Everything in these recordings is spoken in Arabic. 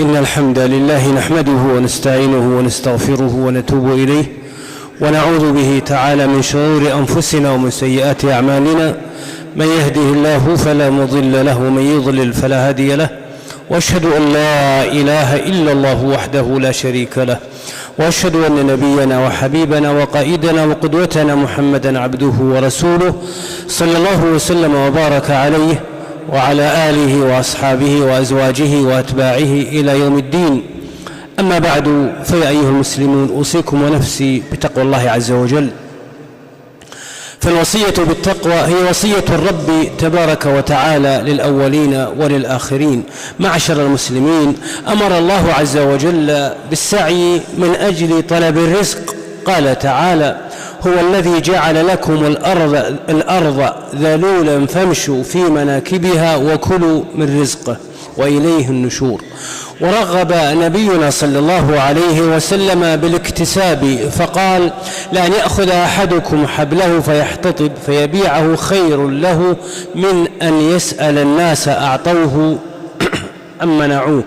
إن الحمد لله نحمده ونستعينه ونستغفره ونتوب إليه ونعوذ به تعالى من شرور أنفسنا ومن سيئات أعمالنا. من يهده الله فلا مضل له ومن يضلل فلا هادي له، وأشهد أن لا إله إلا الله وحده لا شريك له، وأشهد أن نبينا وحبيبنا وقائدنا وقدوتنا محمدا عبده ورسوله صلى الله وسلم وبارك عليه وعلى آله وأصحابه وأزواجه وأتباعه إلى يوم الدين. أما بعد، فيا أيها المسلمون، أوصيكم ونفسي بتقوى الله عز وجل. فالوصية بالتقوى هي وصية الرب تبارك وتعالى للأولين وللآخرين. معشر المسلمين، أمر الله عز وجل بالسعي من أجل طلب الرزق. قال تعالى: هو الذي جعل لكم الأرض ذلولا فامشوا في مناكبها وكلوا من رزقه وإليه النشور. ورغب نبينا صلى الله عليه وسلم بالاكتساب، فقال: لأن يأخذ أحدكم حبله فيحتطب فيبيعه خير له من أن يسأل الناس أعطوه أم منعوه.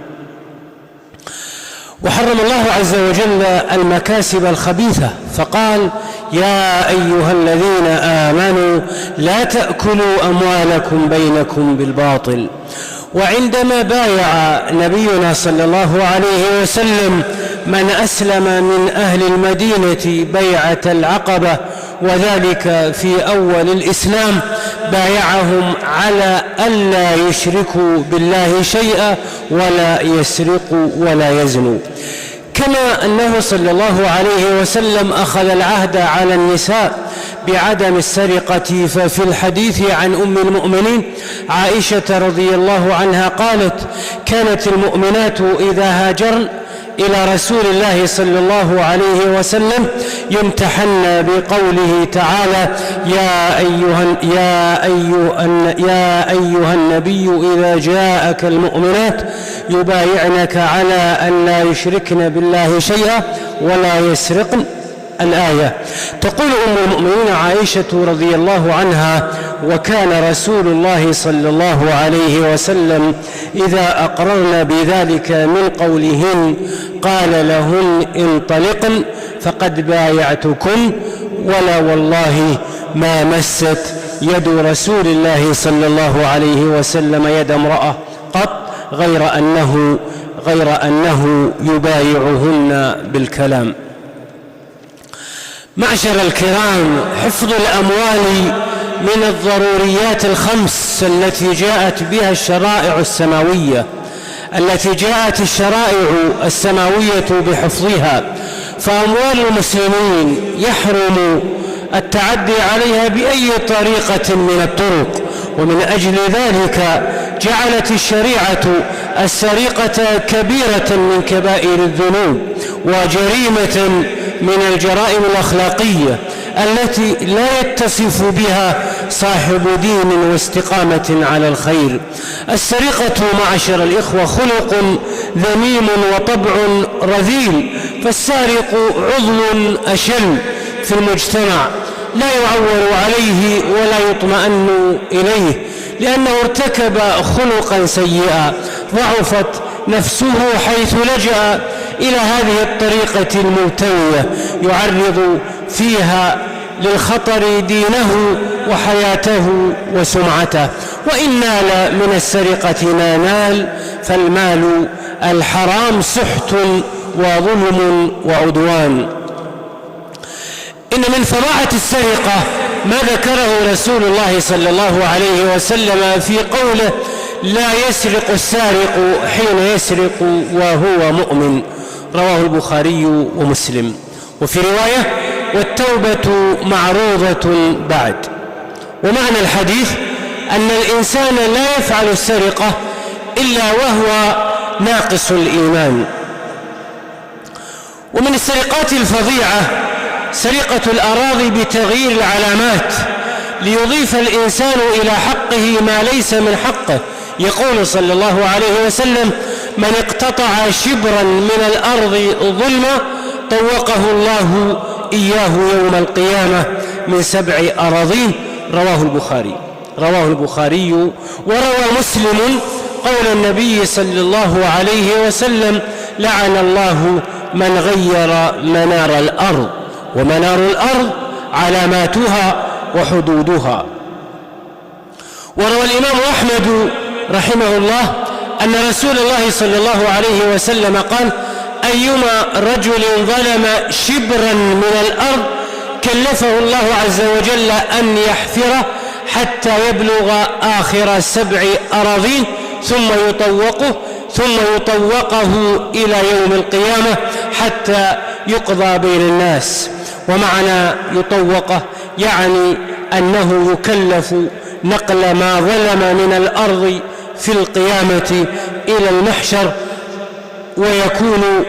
وحرم الله عز وجل المكاسب الخبيثة، فقال: يا أيها الذين آمنوا لا تأكلوا أموالكم بينكم بالباطل. وعندما بايع نبينا صلى الله عليه وسلم من أسلم من أهل المدينة بيعة العقبة، وذلك في أول الإسلام، بايعهم على ألا يشركوا بالله شيئا ولا يسرقوا ولا يزنوا. كما أنه صلى الله عليه وسلم أخذ العهد على النساء بعدم السرقة. ففي الحديث عن أم المؤمنين عائشة رضي الله عنها قالت: كانت المؤمنات إذا هاجرن إلى رسول الله صلى الله عليه وسلم يمتحن بقوله تعالى: يا أيها النبي إذا جاءك المؤمنات يبايعنك على أن لا يشركن بالله شيئا ولا يسرقن. الآية. تقول أم المؤمنين عائشة رضي الله عنها: وكان رسول الله صلى الله عليه وسلم إذا أقررن بذلك من قولهن قال لهن: انطلقن فقد بايعتكن، ولا والله ما مست يد رسول الله صلى الله عليه وسلم يد امرأة قط غير أنه يبايعهن بالكلام. معشر الكرام، حفظ الأموال من الضروريات الخمس التي جاءت بها الشرائع السماوية، بحفظها. فأموال المسلمين يحرم التعدي عليها بأي طريقة من الطرق، ومن أجل ذلك جعلت الشريعة السرقة كبيرة من كبائر الذنوب وجريمة من الجرائم الأخلاقية التي لا يتصف بها صاحب دين واستقامة على الخير. السرقة معشر الإخوة خلق ذميم وطبع رذيل، فالسارق عضل أشل في المجتمع لا يعول عليه ولا يطمئن إليه، لأنه ارتكب خلقا سيئا ضعفت نفسه حيث لجأ إلى هذه الطريقة الملتوية يعرض فيها للخطر دينه وحياته وسمعته. وإن نال من السرقة ما نال، فالمال الحرام سحت وظلم وعدوان. إن من فظاعة السرقة ما ذكره رسول الله صلى الله عليه وسلم في قوله: لا يسرق السارق حين يسرق وهو مؤمن. رواه البخاري ومسلم. وفي رواية: والتوبة معروضة بعد. ومعنى الحديث أن الإنسان لا يفعل السرقة إلا وهو ناقص الإيمان. ومن السرقات الفظيعة سرقة الأراضي بتغيير العلامات ليضيف الإنسان إلى حقه ما ليس من حقه. يقول صلى الله عليه وسلم: من اقتطع شبرا من الأرض ظلما طوقه الله إياه يوم القيامة من 7 أراضين. رواه البخاري. وروى مسلم قول النبي صلى الله عليه وسلم: لعن الله من غير منار الأرض. ومنار الأرض علاماتها وحدودها. وروى الإمام أحمد رحمه الله أن رسول الله صلى الله عليه وسلم قال: أيما رجل ظلم شبرا من الأرض كلفه الله عز وجل أن يحفره حتى يبلغ آخر 7 أراضين ثم يطوقه إلى يوم القيامة حتى يقضى بين الناس. ومعنى يطوقه يعني أنه يكلف نقل ما ظلم من الأرض في القيامة إلى المحشر، ويكون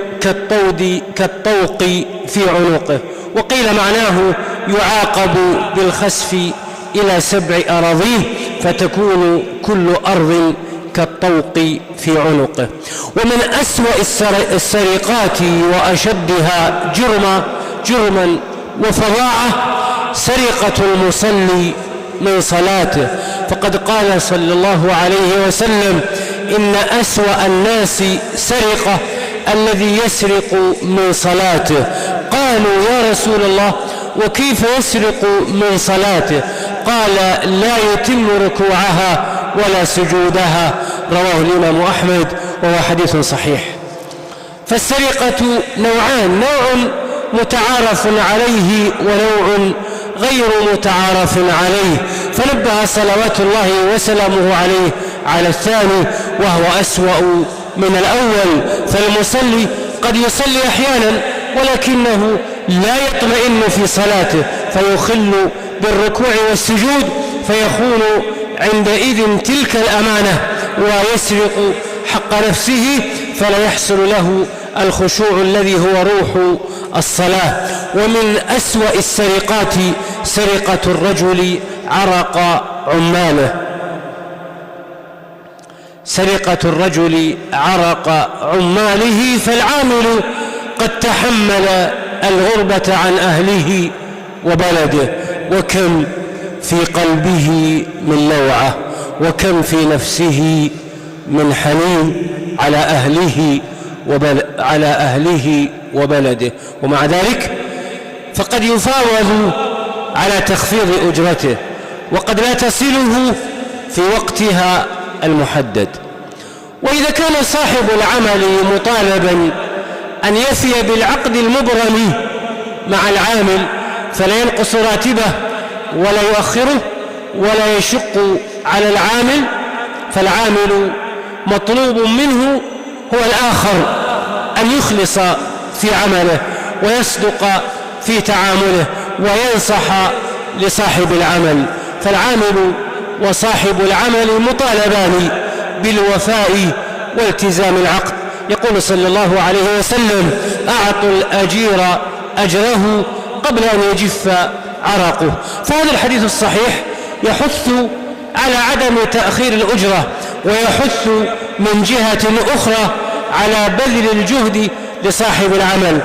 كالطوق في عنقه. وقيل معناه يعاقب بالخسف إلى 7 أراضين فتكون كل أرض كالطوق في عنقه. ومن أسوأ السرقات وأشدها جرما وفظاعة سرقة المصلي من صلاته، فقد قال صلى الله عليه وسلم: إن أسوأ الناس سرقة الذي يسرق من صلاته. قالوا: يا رسول الله، وكيف يسرق من صلاته؟ قال: لا يتم ركوعها ولا سجودها. رواه الإمام أحمد وهو حديث صحيح. فالسرقة نوعان: نوع متعارف عليه ونوع غير متعارف عليه، فنبه صلوات الله وسلامه عليه على الثاني وهو أسوأ من الأول. فالمصلي قد يصلي أحيانا ولكنه لا يطمئن في صلاته فيخل بالركوع والسجود، فيخون عندئذ تلك الأمانة ويسرق حق نفسه، فلا يحصل له الخشوع الذي هو روح الصلاة. ومن أسوأ السرقات سرقة الرجل عرق عماله. سرقة الرجل عرق عماله، فالعامل قد تحمل الغربة عن أهله وبلده، وكم في قلبه من لوعة، وكم في نفسه من حنين على أهله وبلده، ومع ذلك فقد يفاوض على تخفيض أجرته وقد لا تصله في وقتها المحدد. وإذا كان صاحب العمل مطالبا أن يفي بالعقد المبرم مع العامل فلا ينقص راتبه ولا يؤخره ولا يشق على العامل، فالعامل مطلوب منه هو الآخر أن يخلص في عمله ويصدق في تعامله وينصح لصاحب العمل. فالعامل وصاحب العمل مطالبان بالوفاء والتزام العقد. يقول صلى الله عليه وسلم: أعطوا الأجير أجره قبل أن يجف عرقه. فهذا الحديث الصحيح يحث على عدم تأخير الأجرة، ويحث من جهة أخرى على بذل الجهد لصاحب العمل،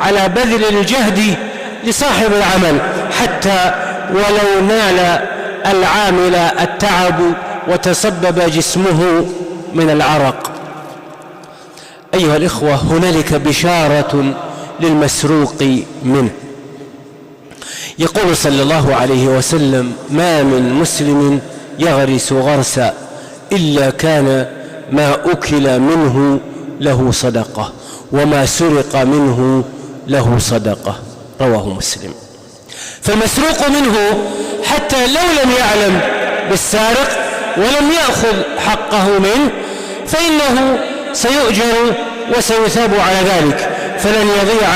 على بذل الجهد لصاحب العمل حتى ولو نال العامل التعب وتسبب جسمه من العرق. أيها الإخوة، هنالك بشارة للمسروق منه. يقول صلى الله عليه وسلم: ما من مسلم يغرس غرسا إلا كان ما أكل منه له صدقة وما سرق منه له صدقة. رواه مسلم. فالمسروق منه حتى لو لم يعلم بالسارق ولم يأخذ حقه منه فإنه سيؤجر وسيثاب على ذلك، فلن يضيع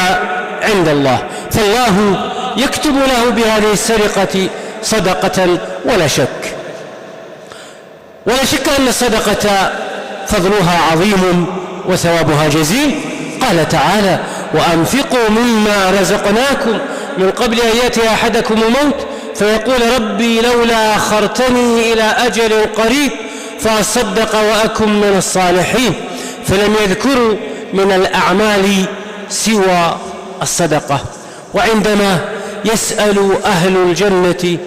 عند الله، فالله يكتب له بهذه السرقة صدقة ولا شك. أن الصدقة فضلها عظيم وثوابها جزيل. قال تعالى: وأنفقوا مما رزقناكم من قبل أن يأتي أحدكم الموت فيقول ربي لولا أخرتني إلى أجل قريب فأصدق وأكن من الصالحين. فلم يذكروا من الأعمال سوى الصدقة. وعندما يسأل أهل الجنة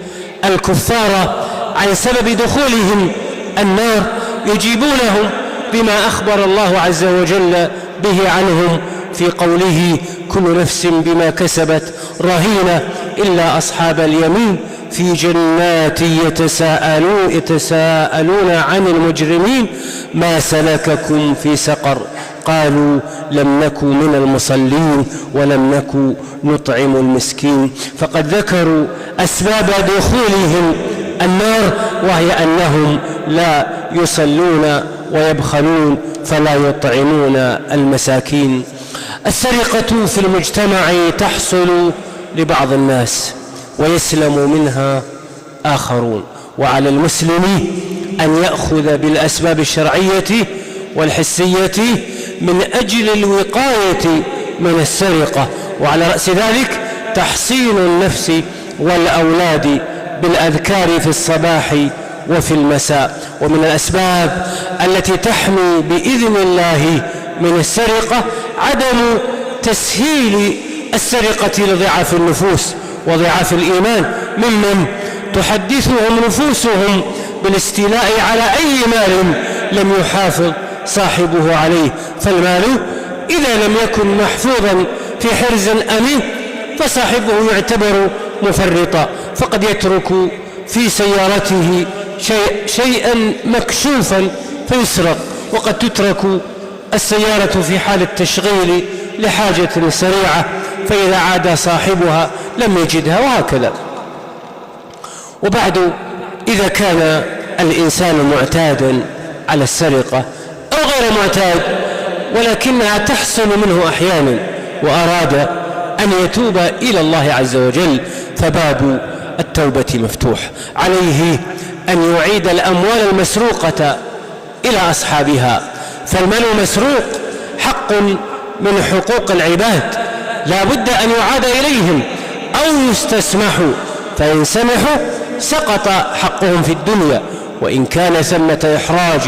الكفار عن سبب دخولهم النار يجيبونهم بما أخبر الله عز وجل به عنهم في قوله كل نفس بما كسبت رهينة إلا أصحاب اليمين في جنات يتساءلون عن المجرمين ما سلككم في سقر قالوا لم نك من المصلين ولم نك نطعم المسكين. فقد ذكروا أسباب دخولهم النار، وهي أنهم لا يصلون ويبخلون فلا يطعمون المساكين. السرقة في المجتمع تحصل لبعض الناس ويسلم منها آخرون، وعلى المسلم أن يأخذ بالأسباب الشرعية والحسية من أجل الوقاية من السرقة، وعلى رأس ذلك تحصين النفس والأولاد بالأذكار في الصباح وفي المساء. ومن الأسباب التي تحمي بإذن الله من السرقة عدم تسهيل السرقة لضعاف النفوس وضعاف الإيمان ممن تحدثهم نفوسهم بالاستيلاء على أي مال لم يحافظ صاحبه عليه. فالمال إذا لم يكن محفوظا في حرز أمين فصاحبه يعتبر مفرطا، فقد يترك في سيارته شيئا مكشوفا فيسرق، وقد تترك السيارة في حال التشغيل لحاجة سريعة فإذا عاد صاحبها لم يجدها، وهكذا. وبعد إذا كان الإنسان معتادا على السرقة أو غير معتاد ولكنها تحصل منه أحيانا وأراد أن يتوب إلى الله عز وجل فباب التوبة مفتوح. عليه أن يعيد الأموال المسروقة إلى أصحابها، فالمال المسروق حق من حقوق العباد لا بد أن يعاد إليهم أو يستسمحوا، فإن سمحوا سقط حقهم في الدنيا، وإن كان ثمة إحراج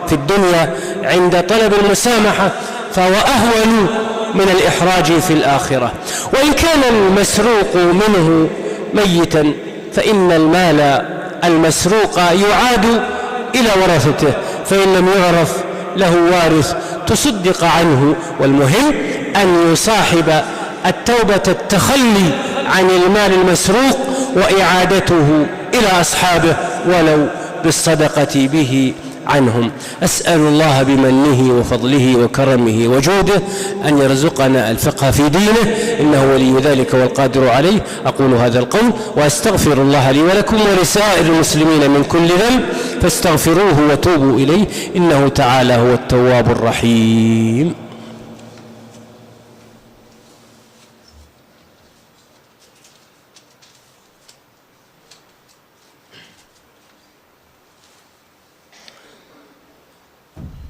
في الدنيا عند طلب المسامحة فهو أهون من الإحراج في الآخرة. وإن كان المسروق منه ميتا فإن المال المسروق يعاد إلى ورثته، فإن لم يعرف له وارث تصدق عنه. والمهم أن يصاحب التوبة التخلي عن المال المسروق وإعادته إلى أصحابه ولو بالصدقة به عنهم. أسأل الله بمنه وفضله وكرمه وجوده أن يرزقنا الفقه في دينه، إنه ولي ذلك والقادر عليه. أقول هذا القول وأستغفر الله لي ولكم ولسائر المسلمين من كل ذنب فاستغفروه وتوبوا إليه إنه تعالى هو التواب الرحيم.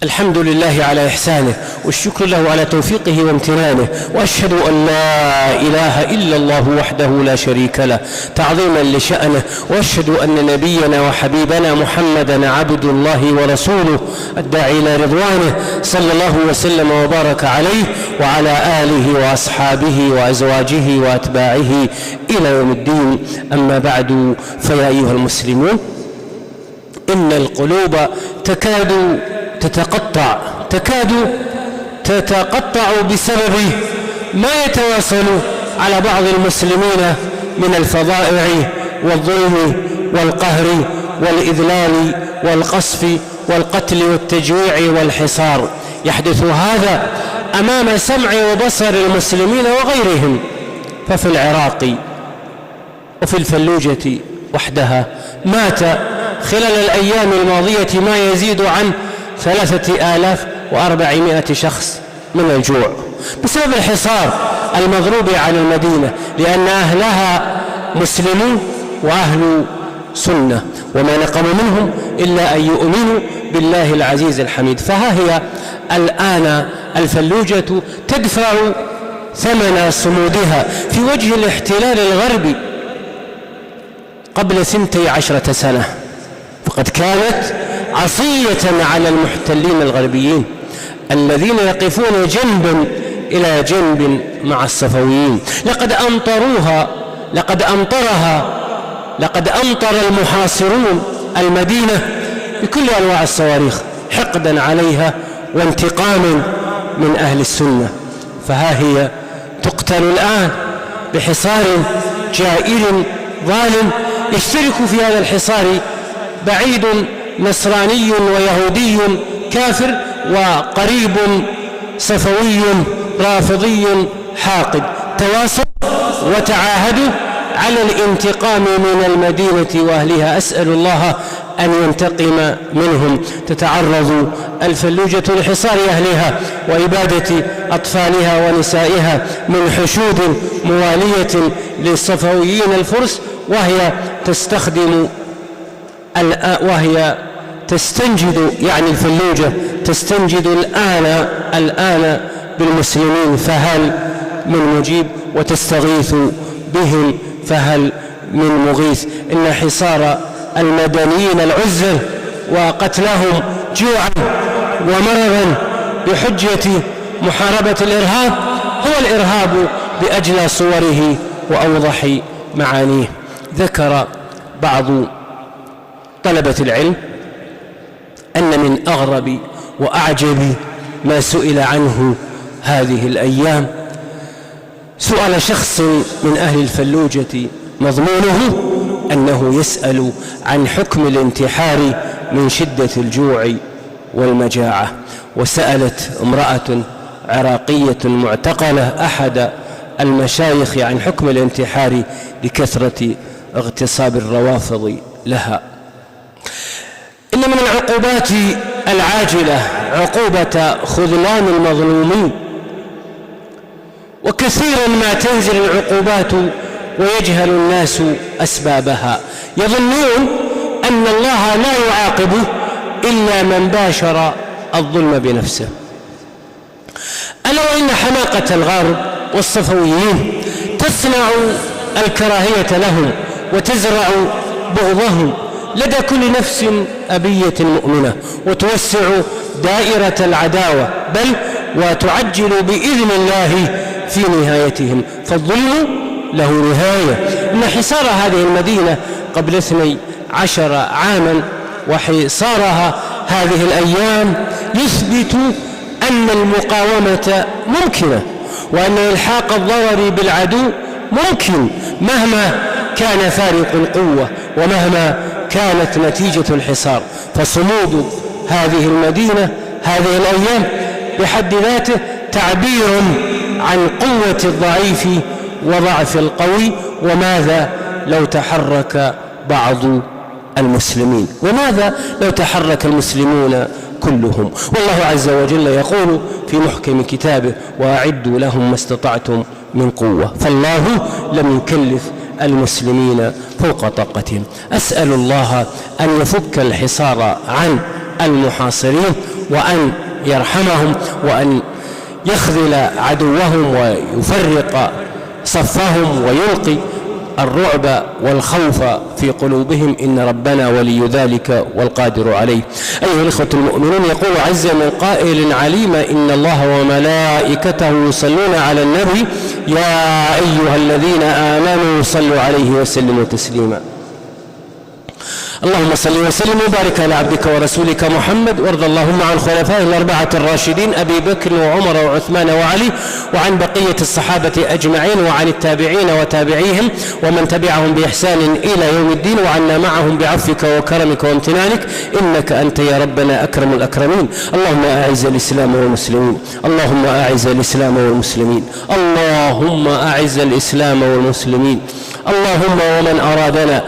الحمد لله على إحسانه والشكر له على توفيقه وامتنانه، وأشهد أن لا إله إلا الله وحده لا شريك له تعظيما لشأنه، وأشهد أن نبينا وحبيبنا محمدا عبد الله ورسوله الداعي إلى رضوانه صلى الله وسلم وبارك عليه وعلى آله وأصحابه وأزواجه وأتباعه إلى يوم الدين. أما بعد، فيا أيها المسلمون، إن القلوب تكاد تتقطع بسبب ما يتواصل على بعض المسلمين من الفظائع والظلم والقهر والإذلال والقصف والقتل والتجويع والحصار. يحدث هذا أمام سمع وبصر المسلمين وغيرهم. ففي العراق وفي الفلوجة وحدها مات خلال الأيام الماضية ما يزيد عن 3400 شخص من الجوع بسبب الحصار المضروب على المدينة، لأن أهلها مسلمون وأهل سنة، وما نقموا منهم إلا أن يؤمنوا بالله العزيز الحميد. فها هي الآن الفلوجة تدفع ثمن صمودها في وجه الاحتلال الغربي قبل 12 سنة، فقد كانت عصية على المحتلين الغربيين الذين يقفون جنبا إلى جنب مع الصفويين. لقد أمطر المحاصرون المدينة بكل أنواع الصواريخ حقدا عليها وانتقاما من أهل السنة، فها هي تقتل الآن بحصار جائر ظالم. يشترك في هذا الحصار بعيد نصراني ويهودي كافر، وقريب صفوي رافضي حاقد، تواصوا وتعاهدوا على الانتقام من المدينة وأهلها. أسأل الله أن ينتقم منهم. تتعرض الفلوجة لحصار أهلها وإبادة أطفالها ونسائها من حشود موالية للصفويين الفرس، وهي تستنجد، يعني الفلوجة تستنجد الآن بالمسلمين، فهل من مجيب؟ وتستغيث بهم، فهل من مغيث؟ إن حصار المدنيين العزل وقتلهم جوعا ومرضا بحجة محاربة الإرهاب هو الإرهاب بأجلى صوره وأوضح معانيه. ذكر بعض طلبة العلم أن من أغرب وأعجب ما سئل عنه هذه الأيام سؤال شخص من أهل الفلوجة، مضمونه أنه يسأل عن حكم الانتحار من شدة الجوع والمجاعة. وسألت امرأة عراقية معتقلة أحد المشايخ عن حكم الانتحار لكثرة اغتصاب الروافض لها. إن من العقوبات العاجلة عقوبة خذلان المظلومين، وكثيرا ما تنزل العقوبات ويجهل الناس أسبابها، يظنون أن الله لا يعاقب إلا من باشر الظلم بنفسه. ألا وإن حماقة الغرب والصفويين تصنع الكراهية لهم وتزرع بغضهم لدى كل نفس أبية مؤمنة، وتوسع دائرة العداوة، بل وتعجل بإذن الله في نهايتهم، فالظلم له نهاية. إن حصار هذه المدينة قبل 12 عاما وحصارها هذه الأيام يثبت أن المقاومة ممكنة، وأن إلحاق الضرر بالعدو ممكن مهما كان فارق القوة ومهما كانت نتيجة الحصار. فصمود هذه المدينة هذه الأيام بحد ذاته تعبير عن قوة الضعيف وضعف القوي. وماذا لو تحرك بعض المسلمين؟ وماذا لو تحرك المسلمون كلهم؟ والله عز وجل يقول في محكم كتابه: وأعدوا لهم ما استطعتم من قوة. فالله لم يكلف المسلمين فوق طاقتهم. أسأل الله أن يفك الحصار عن المحاصرين، وأن يرحمهم، وأن يخذل عدوهم ويفرق صفهم ويلقي الرعب والخوف في قلوبهم، إن ربنا ولي ذلك والقادر عليه. أيها الإخوة المؤمنون، يقول عز من قائل عليم: إن الله وملائكته يصلون على النبي يا أيها الذين آمنوا صلوا عليه وسلموا تسليما. اللهم صل وسلم وبارك على عبدك ورسولك محمد، وارض اللهم عن خلفائه الأربعة الراشدين أبي بكر وعمر وعثمان وعلي، وعن بقية الصحابة أجمعين، وعن التابعين وتابعيهم ومن تبعهم بإحسان إلى يوم الدين، وعنا معهم بعفوك وكرمك وامتنانك، إنك أنت يا ربنا أكرم الأكرمين. اللهم أعز الإسلام والمسلمين، اللهم أعز الإسلام والمسلمين، اللهم أعز الإسلام والمسلمين. اللهم ومن أرادنا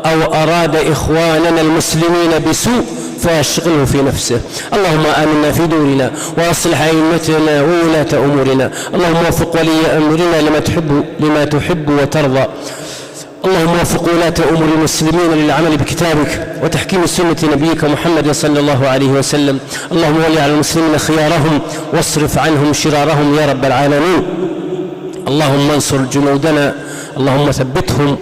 أو أراد إخواننا المسلمين بسوء فأشغله في نفسه. اللهم آمنا في دورنا وأصلح أئمتنا وولاة أمورنا. اللهم وفق ولي أمرنا لما تحب وترضى. اللهم وفق ولاة أمور المسلمين للعمل بكتابك وتحكيم سنة نبيك محمد صلى الله عليه وسلم. اللهم ولي على المسلمين خيارهم واصرف عنهم شرارهم يا رب العالمين. اللهم انصر جنودنا، اللهم ثبتهم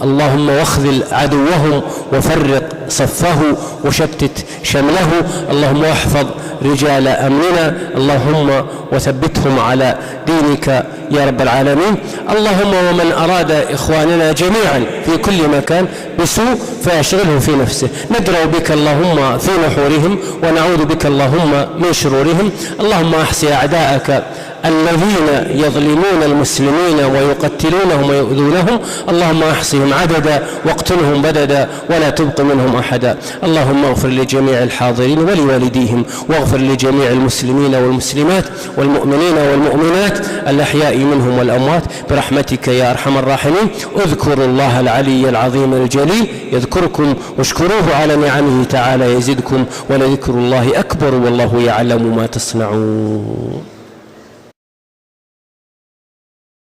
اللهم واخذل عدوهم وفرق صفه وشتت شمله. اللهم واحفظ رجال أمننا، اللهم وثبتهم على دينك يا رب العالمين. اللهم ومن أراد إخواننا جميعا في كل مكان بسوء فيشغله في نفسه، ندرأ بك اللهم في نحورهم ونعوذ بك اللهم من شرورهم. اللهم أحصي أعداءك الذين يظلمون المسلمين ويقتلونهم ويؤذونهم، اللهم احصهم عددا واقتلهم بددا ولا تبق منهم أحدا. اللهم اغفر لجميع الحاضرين ولوالديهم، واغفر لجميع المسلمين والمسلمات والمؤمنين والمؤمنات الأحياء منهم والأموات برحمتك يا أرحم الراحمين. اذكروا الله العلي العظيم الجليل يذكركم، واشكروه على نعمه تعالى يزدكم، ولذكر الله أكبر والله يعلم ما تصنعون.